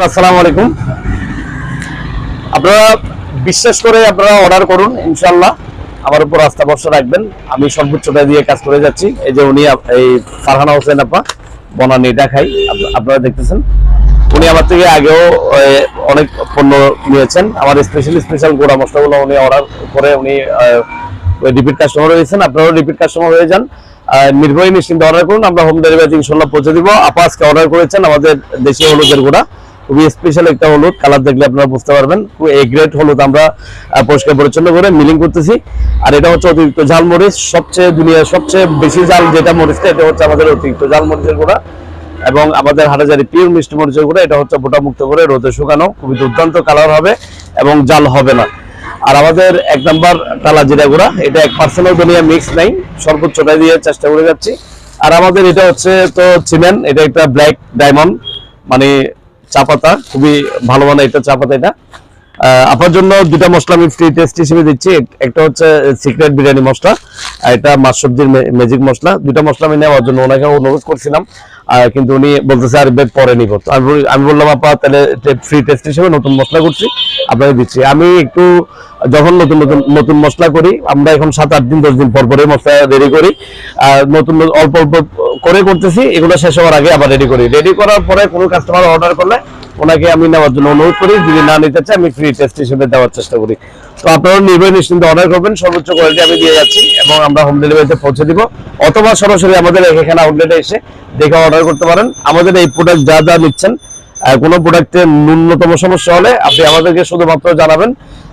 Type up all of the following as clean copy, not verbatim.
আসসালামু আলাইকুম। আপনারা বিশ্বাস করে আপনারা অর্ডার করুন, ইনশাআল্লাহ আমার উপর আস্থা ভরসা রাখবেন। আমি সর্বোচ্চটা দিয়ে কাজ করে যাচ্ছি। এই যে উনি এই ফারহানা হোসেন আপা বনানী ঢাকায় আপনারা দেখতেছেন, উনি আমার থেকে আগেও অনেক পণ্য নিয়েছেন। আমার স্পেশাল গোড়া মশলাগুলো উনি অর্ডার করে উনি রিপিট কাস্টমার হয়েছেন। আপনারাও রিপিট কাস্টমার হয়ে যান, নির্ভয় নিশ্চিন্তে অর্ডার করুন, আমরা হোম ডেলিভারি ইনশাআল্লাহ পৌঁছে দিব। আপা আজকে অর্ডার করেছেন আমাদের দেশীয় হলুদের গুঁড়া, খুবই স্পেশাল একটা হলুদ, কালার দেখলে আপনারা বুঝতে পারবেন। এ গ্রেড হলুদ আমরা পরিষ্কার পরিচ্ছন্ন করে মিলিং করতেছি। আর এটা হচ্ছে অতিরিক্ত ঝাল মরিচ, দুনিয়ার সবচেয়ে বেশি ঝাল যেটা মরিচটা, এটা হচ্ছে আমাদের অতিরিক্ত ঝাল মরিচের গুঁড়া। এবং আমাদের হাটাজারি পিওর মিষ্টি মরিচের গুঁড়া, এটা হচ্ছে বোটা মুক্ত করে রোদে শুকানো, খুবই দুর্দান্ত কালার হবে এবং জাল হবে না। আর আমাদের 1 নম্বর টালা জিরা গুঁড়া, এটা 1% দুনিয়া মিক্স নাই, সর্বোচ্চটা দিয়ে চেষ্টা করে যাচ্ছি। আর আমাদের এটা হচ্ছে তো চিনেন, এটা একটা ব্ল্যাক ডায়মন্ড মানে চা পাতা, খুবই ভালো মানের একটা চা পাতা। এটা আপনার জন্য দুটা মশলা আমি ফ্রি টেস্ট হিসেবে দিচ্ছি। একটা হচ্ছে সিক্রেট বিরিয়ানি মশলা, আর এটা মাছ সবজির ম্যাজিক মশলা। দুটা মশলা আমি নেওয়ার জন্য ওনাকে অনুরোধ করছিলাম, কিন্তু উনি বলতেছে আর পরে নিব। তো আমি বললাম আপা তাহলে ফ্রি টেস্ট হিসেবে নতুন মশলা করছি, আপনাকে দিচ্ছি। আমি একটু যখন নতুন মশলা করি, আমরা এখন 7-8 দিন 10 দিন পর পরে মশলা রেডি করি। নতুন অল্প অল্প করে করতেছি, এগুলো শেষ হওয়ার আগে আবার রেডি করি। রেডি করার পরে কোনো কাস্টমার অর্ডার করলে ওনাকে আমি নেওয়ার জন্য অনুরোধ করি, যদি না নিতে চাই আমি ফ্রি টেস্ট হিসেবে দেওয়ার চেষ্টা করি। তো আপনারা নির্ভয় নিশ্চিন্তে অর্ডার করবেন, সর্বোচ্চ কোয়ালিটি আমি দিয়ে যাচ্ছি এবং আমরা হোম ডেলিভারিতে পৌঁছে দিব। অথবা সরাসরি আমাদের এখানে আউটলেটে এসে দেখে অর্ডার করতে পারেন। আমাদের এই প্রোডাক্ট যা নিচ্ছেন, কোনো প্রোডাক্টে ন্যূনতম সমস্যা হলে আপনি আমাদেরকে শুধুমাত্র জানাবেন,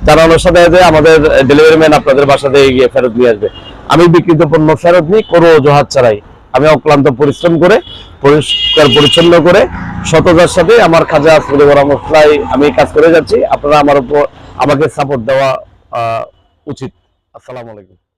জানানোর সাথে আমাদের ডেলিভারি ম্যান আপনাদের বাসাতে গিয়ে ফেরত নিয়ে আসবে। আমি বিক্রিত পণ্য ফেরত নিই কোনো অজুহাত ছাড়াই। আমি অক্লান্ত পরিশ্রম করে পরিষ্কার পরিচ্ছন্ন করে সততার সাথে আমার খাজা আসলে বড় মশলায় আমি কাজ করে যাচ্ছি। আপনারা আমাকে সাপোর্ট দেওয়া উচিত। আসসালামু আলাইকুম।